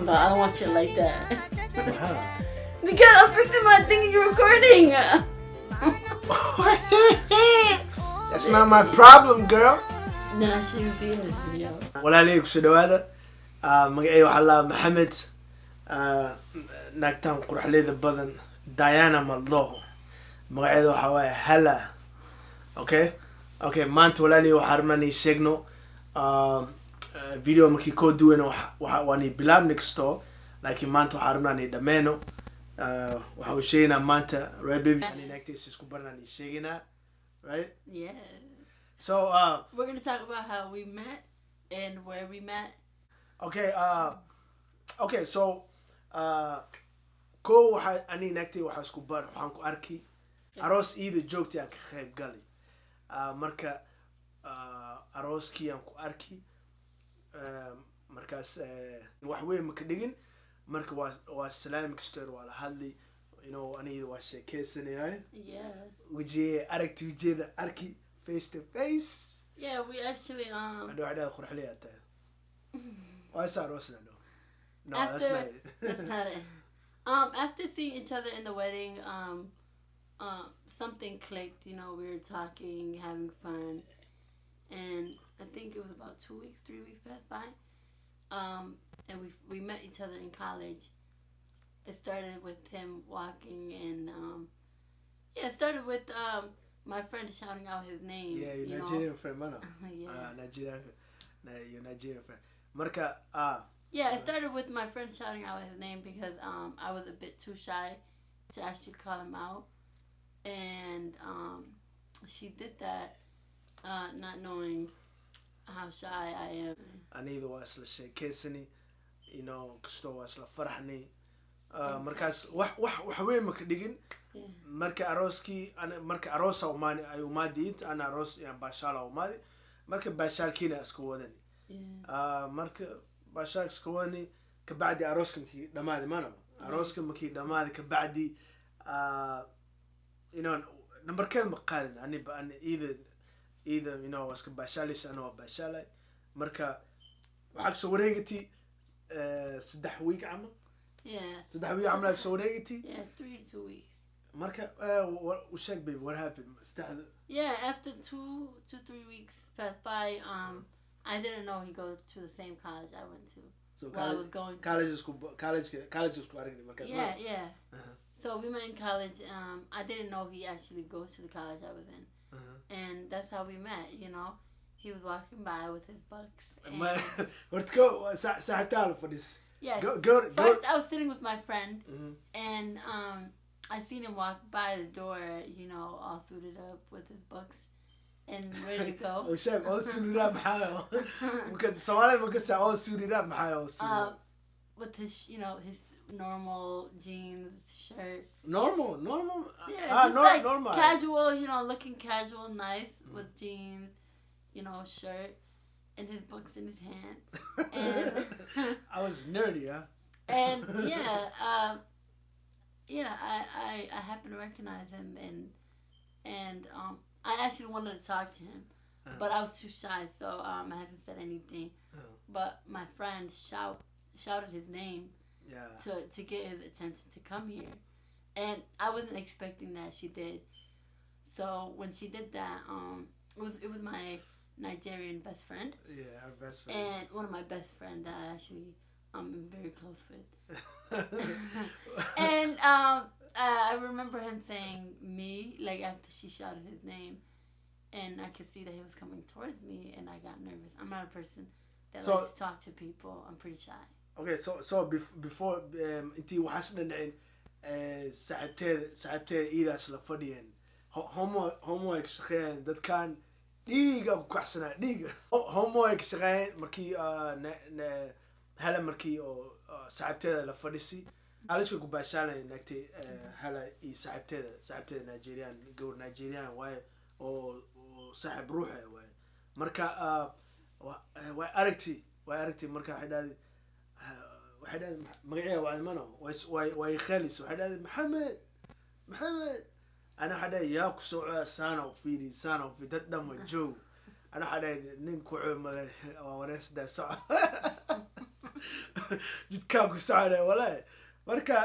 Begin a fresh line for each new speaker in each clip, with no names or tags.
talking about. I don't want shit like that.
Wow.
Because I'm fixing my thing you're recording.
That's not my problem, girl.
Then I shouldn't be in this video.
walaalay kusoo dhawaada magacayga waxaa la maxamed naagtaan quraxleyda badan Diana Malloho magaceeda waxaa waaye hala okay maanta walaalay waxaa rabnaa sheegno video markii koo duwan waan bilaabnay kasto laakiin maanta waxaa rabnaa dhameeno waxaan u sheegnaa maanta right baby ani naagtiisa isku barnaa sheegnaa right
Yeah.
so
We're gonna talk about how we met and where we met.
Okay, so ko waxa ani naagtay waxa isku bar waxaan ku arki aroos iida joogtay aan ka qayb galay marka arooskii aan ku arki markaas wax weyn ma ka dhigin marka waa salaam kastoor waa la hadli aniga waa sheekeysanay
Yeah.
wajee aragti wajeeda arki face to face.
Yeah, we actually
I don't qurxley ata why is aroosna no
after,
that's not it.
That's not it. After seeing each other in the wedding, something clicked. We were talking, having fun, and I think it was about 3 weeks passed by. And we met each other in college. It started with him walking, and it started with my friend shouting out his name.
Yeah, your Nigerian friend, man.
Yeah.
Your Nigerian friend. Marka,
Yeah, it started with my friend shouting out his name because I was a bit too shy to actually call him out. And she did that not knowing how shy I am.
Aniga waa isla sheekeysani, kasto waa isla farxani. Markaas wax weyn ma ka dhigin. Marka aroosa ay umaadid ana aroos iyo baashala umaadi. Marka baashalkiina iska wadan. Marka baashal iska wani ka bacdi arooska markii dhamaadi mana. Arooska markii dhamaadi ka bacdi numberkeed ma qaadin ani either waa iska baashalis ana waa baashalay. Marka waxaa soo wareegati 3 week camal.
Yeah.
3 week camal soo wareegati.
Yeah, 3 to 2 weeks.
Marka check baby what happened?
Yeah, after 2 to 3 weeks passed by, I didn't know he go to the same college I went to.
So
while I was going to
college school aragni markaas.
Yeah. So we met in college. I didn't know he actually goes to the college I was in. And that's how we met, He was walking by with his bucks.
Let's go. Sahtal for this.
Yeah.
Go.
First, I was sitting with my friend, and I seen him walk by the door, all suited up with his bucks and ready to go.
Oh, shit! All suited up, how? We can say all suited up, how?
With his, his normal jeans, shirt.
Normal.
Yeah, just
normal.
Casual, looking casual, nice with jeans, shirt, and his books in his hand. And
I was nerdy, huh?
And I happened to recognize him, and I actually wanted to talk to him, but I was too shy, so I haven't said anything. But my friend shouted his name. Yeah. To get his attention to come here, and I wasn't expecting that. She did. So when she did that, it was my Nigerian best friend.
Yeah, our best friend.
And one of my best friends that I actually am very close with. And I remember him saying me, like after she shouted his name, and I could see that he was coming towards me, and I got nervous. I'm not a person that likes to talk to people. I'm pretty shy.
Okay, so before intii waxaasna dhicin saaxiibteeda iidaas la fadhiyeen homework shaqeeyeen dadkan dhiiga ku kaxsanaa dhiiga homework shaqeeyeen markii hala markii oo saaxiibteeda la fadhisi alishka ku baashaalay naagtay hala iyo saaxiibteeda Nigerian gawar Nigerian waaye oo saaxiib ruux waaye marka way aragti marka waxay magaceeda waa imano way khalis waxay dhahay maxamed ana xaday yaa ku soo saano fiiri dad dhamo joog ana xaday nin ku cumale waa wareysda soco jidkaan ku socda walahi marka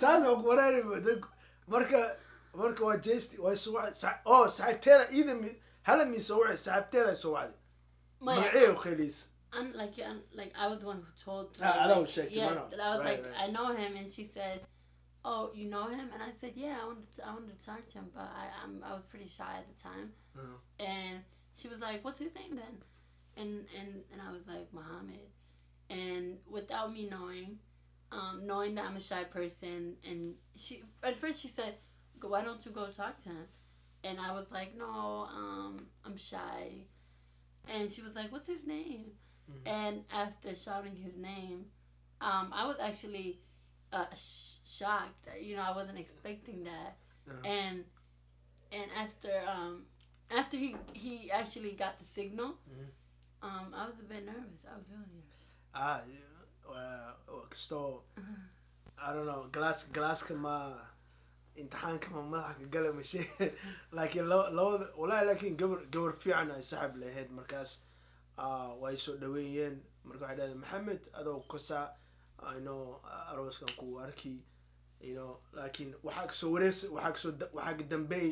saas oo wareeri marka waa jeesti waa soo saxibteeda iidan hala mi soo wacay saxibteeda soo wacay magaceeyo khaliis
like I was the one who told her.
I don't shake
yeah, I was right. I know him, and she said, "Oh, you know him?" And I said, "Yeah, I wanted to talk to him, but I was pretty shy at the time." And she was like, "What's his name then?" And I was like, "Muhammad." And without me knowing that I'm a shy person, and she at first she said, "Why don't you go talk to him?" And I was like, "No, I'm shy." And she was like, "What's his name?" And after shouting his name, I was actually shocked. I wasn't expecting that. And after he actually got the signal, I was a bit nervous. I was really nervous.
So I don't know. Glass kama imtixaanka ma madaxa ka gala mashe laakiin labada walaa laakiin gabar fiican ay saaxib lahayd markaas way soo dhaweeyeen marka waxay dhahdeen maxamed adoo kosa arooskan ku arki laakiin waxaa kasoo wareegsa waxaa ka dambeey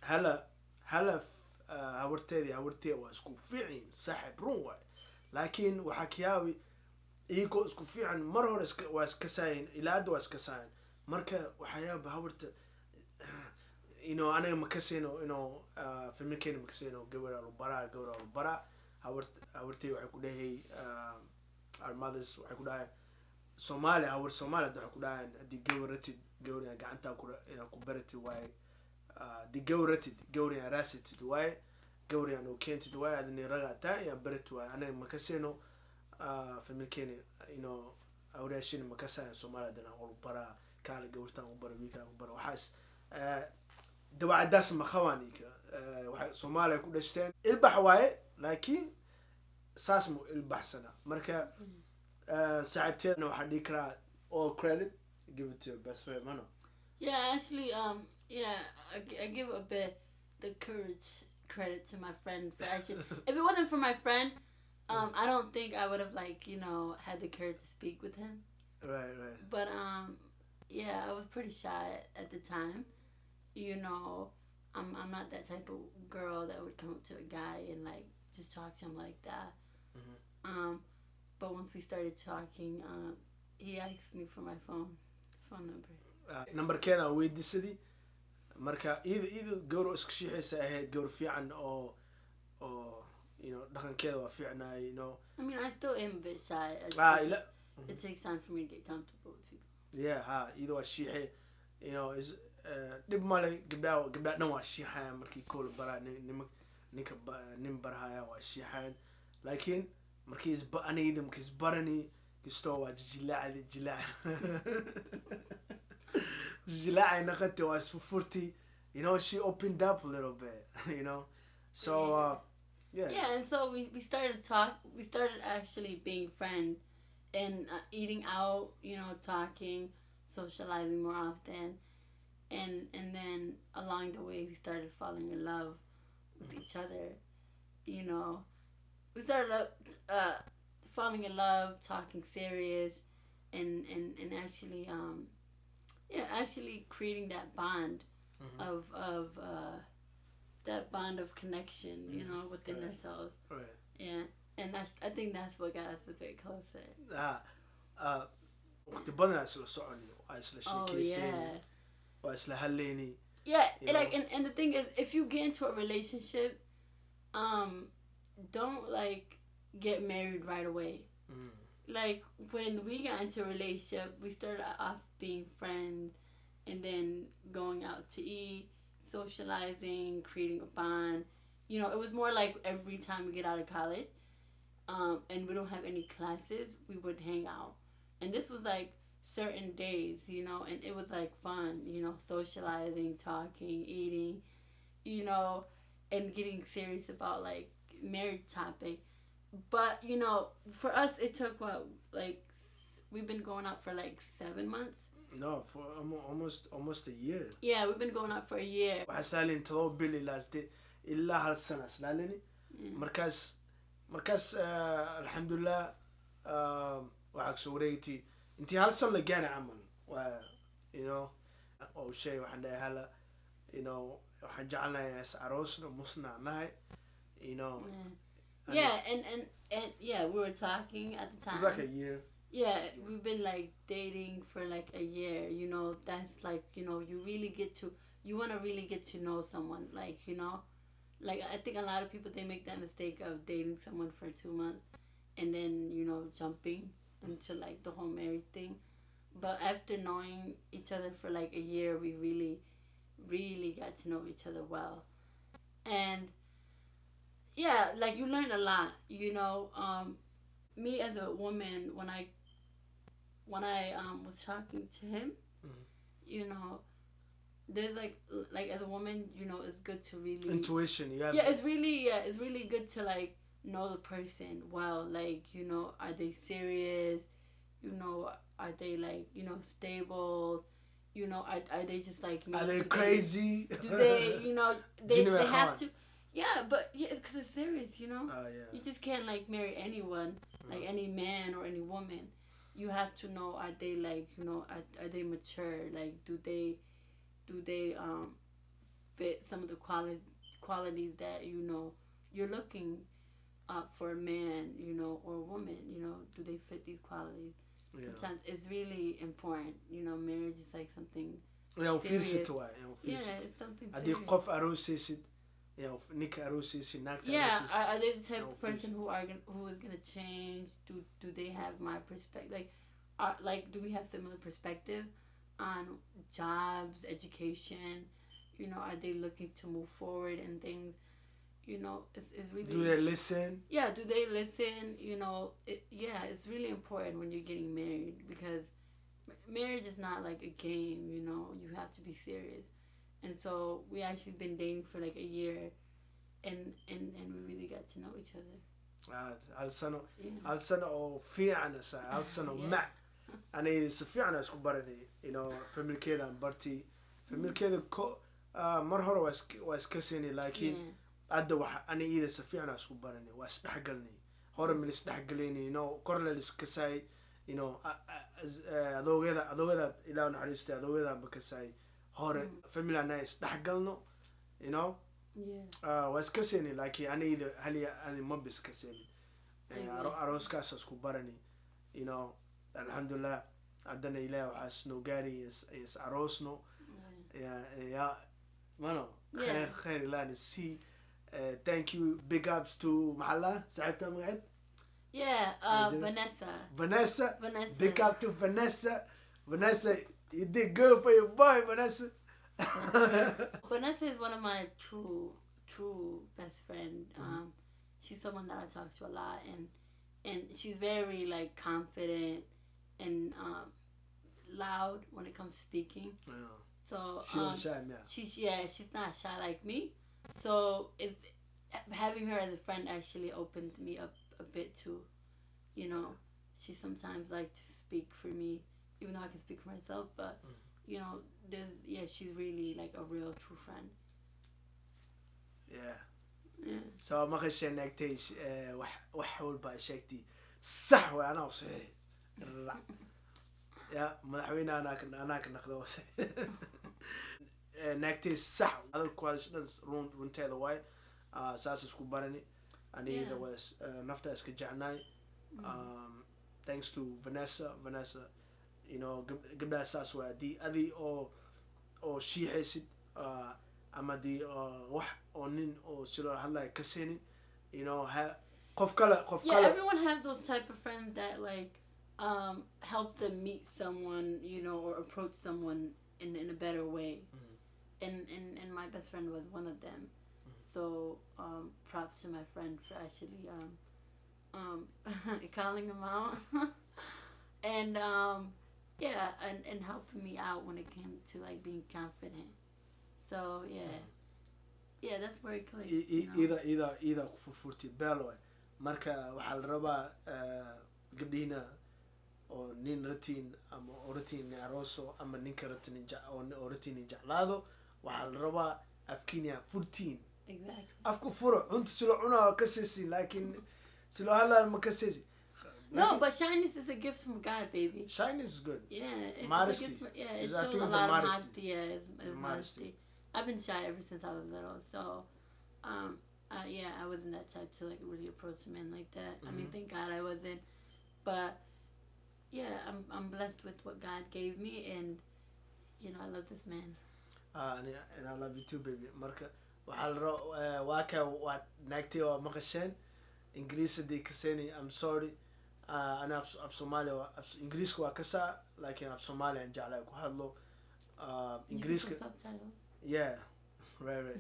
hala hawarteeda waa isku fiicin saaxib run waay laakiin waxaa kiyaabi iyagoo isku fiican mar hore waa iska saayin ilaa hadda waa iska saayin marka waxyaaba hawarta anaga makaseyno familkeena makaseyno gabadha lu bara hawartay waxay ku dhahay our mothers waxay ku dhahay Soomaali waxay ku dhahay haddii gabaratid gawriga gacanta ku baratid waaye haddii gawriga raasatid waaye gawriga u keentid waaye adina ragataa iyo barat waaye anaga makaseyno familkeena awraashina makasaya Soomaalida lu bara kaala gawrtaan u bara wiilka u bara waxaas dawacadaas ma khawaanika waxa Soomaaliya ku dhashteen ilbax waaye laakiin saas mu ilbaxsana marka saaxiibteedna waxa dhigi karaa all credit give it to your best friend mano.
Yeah, actually I give a bit the credit to my friend for actually if it wasn't for my friend I don't think I would have had the courage to speak with him.
Right.
But yeah, I was pretty shy at the time. I'm not that type of girl that would come up to a guy and just talk to him like that. But once we started talking, he asked me for my phone number.
Numberkeeda weydiisadii marka iyada gawr iska shiixaysa ahayd gawr fiican oo dhaqankeeda waa fiicnaa
I mean, I still am a bit shy. It takes time for me to get comfortable with people.
Yeah, iyada waa shiixay is dhib male gabdhaha dhan waa shiixayaan markii kool baraa nin barhaya waa shiixayaan laakiin markii aniga markii isbarani kastoo waa jilaacay naqati waa isfurfurti she opened up a little bit so
yeah, and so we started actually being friends and eating out, talking, socializing more often, and then along the way we started falling in love with each other. We started falling in love, talking serious, and actually actually creating that bond of that bond of connection, within ourselves.
Right.
Yeah, and I think that's what got us a bit closer.
waqti badan isla soconi waa isla sheekaysan waa isla halleeni.
Yeah, and the thing is, if you get into a relationship, don't get married right away. When we got into a relationship, we started off being friends, and then going out to eat, socializing, creating a bond. It was more like every time we get out of college, and we don't have any classes, we would hang out. And this was certain days, and it was fun, socializing, talking, eating, and getting serious about marriage topic. But for us it took we've been going out for 7 months.
No, for almost a year.
Yeah, we've been going out for a year.
waxaa islaalin 7 bil ilaa hal sana islaalini markaas markaas alxamdulilah waxaa kasoo wareegtay intii hal san la gaana camal waa you know oo shay waxaan dhahay hala you know waxaan jecelnahay is aroosna musna nahay you know
and yeah, we were talking at the time.
it's like a year.
Yeah, we've been like dating for like a year, you know. That's like, you know, you want to really get to know someone, like, you know, like I think a lot of people, they make that mistake of dating someone for 2 months and then, you know, jumping into like the whole marriage thing. But after knowing each other for like a year, we really got to know each other well. And yeah, like you learn a lot, you know. Me as a woman, when I was talking to him, you know, there's like as a woman, you know, it's good to really
intuition.
It's really good to like know the person well. Like, you know, are they serious? You know, are they like, you know, stable? You know, are they just like me?
Are they crazy?
Do they, you know, they have to. Yeah, but yeah, because it's serious, you know.
Yeah.
You just can't like marry anyone, like any man or any woman. You have to know, are they like, you know, are they mature? Like, do they fit some of the qualities that, you know, you're looking for a man, you know, or a woman, you know, do they fit these qualities?
Yeah.
Sometimes it's really important, you know. Marriage is like something
serious.
It's something serious.
قف أروسيسد you know, Nick Arosis,
are they the type of person who is gonna change? Do they have my perspective? Like, do we have similar perspective on jobs, education? You know, are they looking to move forward and things? You know, it's really.
Do they listen?
Yeah, do they listen? You know, it's really important when you're getting married, because marriage is not like a game. You know, you have to be serious. And so we actually been dating for like a year, and we really got to know each other.
هل سنة أو في عنا سنة هل سنة مع أنا سفي عنا شو برني you know فمن كذا برتي فمن كذا مرة واسكسيني لكن أدى أنا إذا سفي عنا شو برني واستحقلني هور من استحقليني you know كورلا الاسكساي you know أذو هذا إلى نحرسته أذو هذا بكساي هور فمن أنا استحقلنا you know واسكسيني لكن أنا إذا هلي أنا ما بسكسيني أروس كاسس كبرني you know الحمدلله عدنا إليه وحسنو قاري يس أروسنو يا مانو خير لا نسي thank you big ups to محلا ساعتها مقعد Vanessa big up to Vanessa you did good for your boy Vanessa.
Vanessa is one of my true best friend. She's someone that I talk to a lot, and she's very like confident and loud when it comes to speaking. So she's not shy like me. So if having her as a friend actually opened me up a bit too, you know. She sometimes like to speak for me, even though I can speak for myself, but you know, she's really like a real true friend.
So ما خش نكتيش وحول باشيتي صح وأنا وصحيح يا ملحوين أنا كنا خلاص نكتيش صح هذا الكواليشنز رون تيلا واي أساس سكون بارني أنا إذا was نفتا إسكجعناي thanks to Vanessa you know قبل أساس وادي أدي أو شيء حسد أما دي وح أو نين أو سلو هلا كسيني you know قف كلا
everyone have those type of friends that like help them meet someone, you know, or approach someone in a better way. And my best friend was one of them. So props to my friend for actually calling him out and and helping me out when it came to like being confident. So that's where it clicked.
إذا فورتي بالو marka waxaa la rabaa gabdhiina oo nin ratiin ama oratiin arooso ama ninka ratiin oo ratiin jeclaado waxaa la rabaa afkiina furtiin
exactly
afku furo cunta silo cunaa ka siisi laakiin Si loo hadlaayo ma kasaysi.
No, but shyness is a gift from God, baby.
Shyness is good.
Yeah.
Modesty.
It shows a lot of modesty. Yeah, it's modesty. I've been shy ever since I was little, so yeah, I wasn't that type to like really approach men like that. I mean, thank God I wasn't. But yeah, I'm blessed with what God gave me, and you know, I love this man.
And I love you too, baby. Marka waxaa waa naagtay waa maqasheen Ingiriis hadii kaseni. I'm sorry. Ana af Soomaaliya Ingiriiska waa kasaa laakiin af Soomaaliya aan jeclahay ku hadlo. Ingiriiska yeah, right.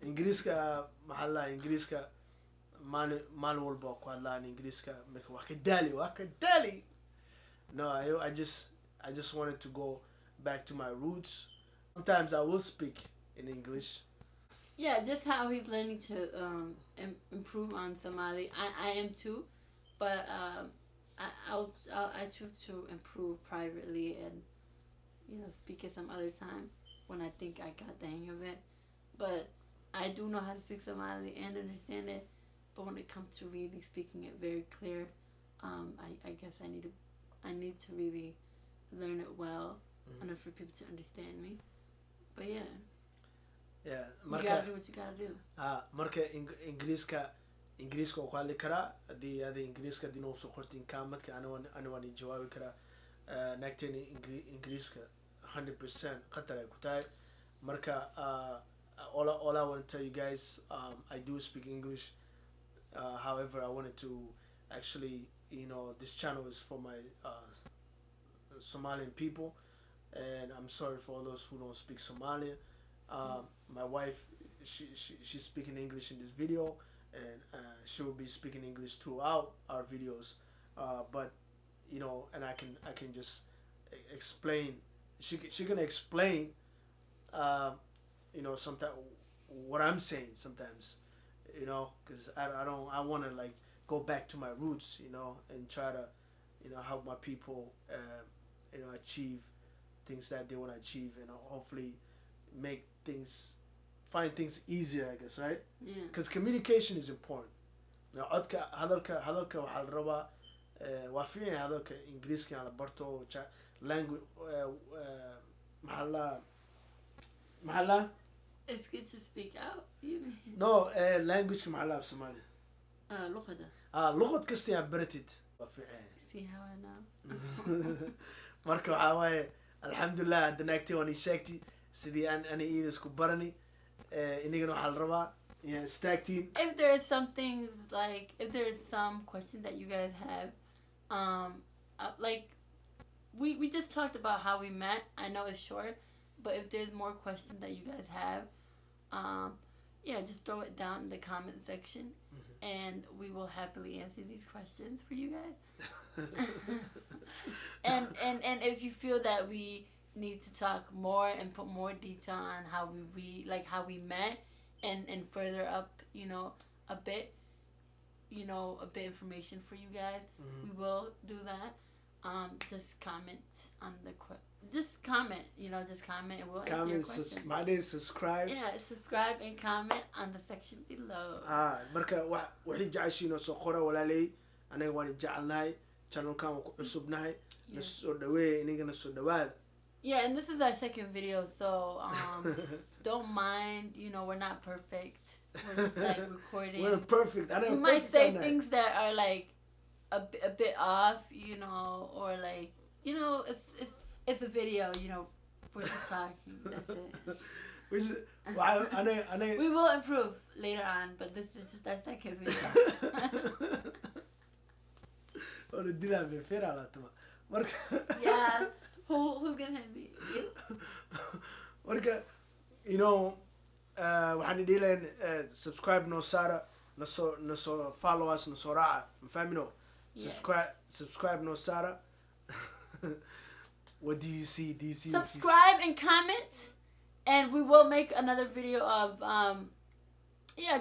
Ingiriiska maxaa la Ingiriiska maalin walba ku hadlaan Ingiriiska marka waa ka daali. No, I just wanted to go back to my roots. Sometimes I will speak in English.
Yeah, just how he's learning to improve on Somali. I am too, but I choose to improve privately and speak it some other time when I think I got the hang of it. But I do know how to speak Somali and understand it. But when it comes to really speaking it very clear, I guess I need to really learn it well in order for people to understand me. But yeah.
Yeah,
you gotta do what you gotta do.
Marka Ingiriiska waa hadli karaa hadii Ingiriiska hadii noo soo qortiin kaamadka ana waan jawaabi karaa. Naagteena Ingiriiska 100% qatar ay ku tahay. Marka all I want to tell you guys, I do speak English. However, I wanted to actually, this channel is for my Somalian people, and I'm sorry for all those who don't speak Somalian. My wife, she's speaking English in this video, and she will be speaking English throughout our videos. But and I can just explain. She can explain. Sometimes what I'm saying sometimes, because I want to like go back to my roots, and try to, help my people, achieve things that they want to achieve, and hopefully find things easier, I guess, right?
Yeah.
Because communication is important. Hadalka waxaa la rabaa waa fiican hadalka Ingiriiska la barto language maxaa
It's good to speak out. You mean?
No, language maxaa la Somali.
luqada.
Luqad kasta aad baratid waa fiican.
See how I know.
Marka waxaa waaye alxamdulillah hadda naagtay waan ii sheegtay sidii ana iidisku barani inagana waxaa la rabaa istaagtiin.
If there is something like, if there is some question that you guys have, like we just talked about how we met. I know it's short, but if there's more questions that you guys have, yeah, just throw it down in the comment section, and we will happily answer these questions for you guys. and if you feel that we need to talk more and put more detail on how we met and further up, a bit information for you guys, we will do that. Just comment on just comment and we'll answer your question.
Subscribe.
Yeah, subscribe and comment on the section below.
Marka waxay jeceshiin soo qora walaalay anaga waan jecelnahay channelkan waan ku cusubnahay na soo dhaweey inagana soo dhawaad.
Yeah, and this is our second video, so don't mind, we're not perfect. We're just like recording.
We're perfect.
We might say things that are like a bit off, or like, it's a video, we're just talking. That's it. We will improve later on, but this is just our second video. Yeah. Who's gonna hit me? You?
Marka, waxaan idin leeyahay subscribe no Sara, no so follow us, no so raaca, mafahmino? Subscribe no Sara. What do you see?
Subscribe and comment, and we will make another video of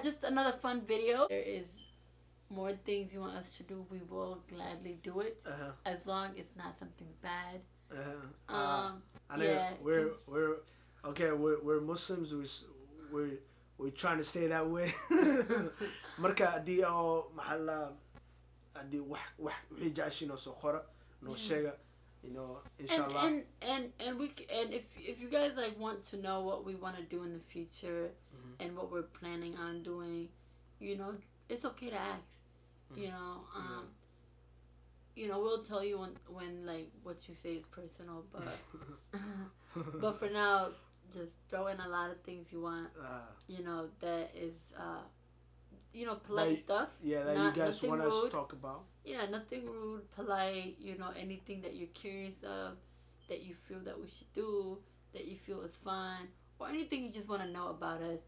just another fun video. There is more things you want us to do, we will gladly do it, as long as it's not something bad.
We're Muslims. We're trying to stay that way. Marka hadii oo maxalla haddii wax wixii jeceshiin oo soo qora noo sheega, you know, inshallah.
And if you guys like want to know what we want to do in the future and what we're planning on doing, you know, it's okay to ask. You know, you know, we'll tell you when like what you say is personal, but for now, just throw in a lot of things you want. You know, that is you know, polite stuff.
Yeah, that you guys want us to talk about.
Yeah, nothing rude, polite, you know, anything that you're curious of, that you feel that we should do, that you feel is fun, or anything you just want to know about us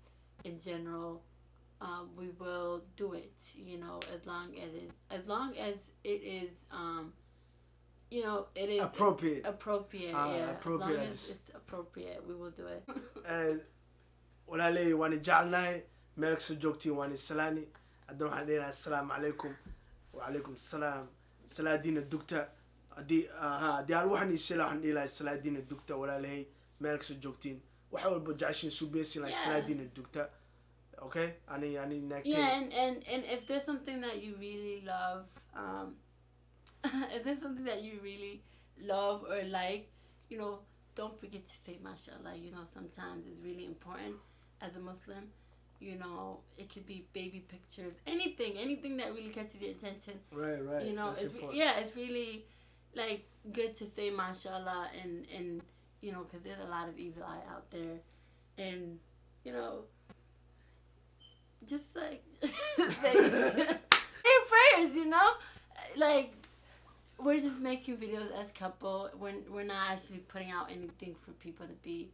in general, we will do it, you know, as long as it is, you know, it is
appropriate.
Yeah.
Appropriate.
As long as it's appropriate, we will do it.
walaaley waan jecelnahay, meel kasta joogtiin waan islaani. Hadda waxaan leeyahay assalaamu calaykum. وعليكم السلام. سلادين الدكتور دي دي الواحد يشيل عن إلى سلادين الدكتور ولا لهي مالك سجوكتين وحاول بجعشين سوبيسي like سلادين الدكتور. Okay, يعني next.
Yeah, and if there's something that you really love, if there's something that you really love or like, you know, don't forget to say mashallah. You know, sometimes it's really important as a Muslim. You know, it could be baby pictures, anything that really catches your attention.
Right.
You know, it's really like good to say mashallah and you know, because there's a lot of evil eye out there, and you know, just like say prayers. You know, like we're just making videos as couple. We're not actually putting out anything for people to be,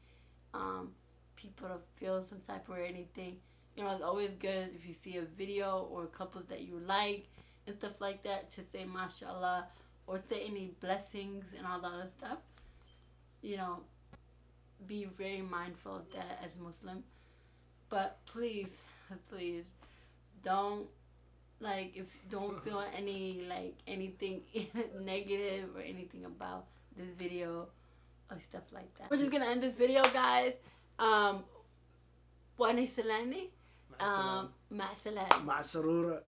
people to feel some type or anything. You know, it's always good if you see a video or couples that you like and stuff like that to say mashallah or say any blessings and all that other stuff. You know, be very mindful of that as Muslim. But please don't don't feel anything negative or anything about this video or stuff like that. We're just gonna end this video, guys. وأنا سلامي مع السلامة.
مع سرورة.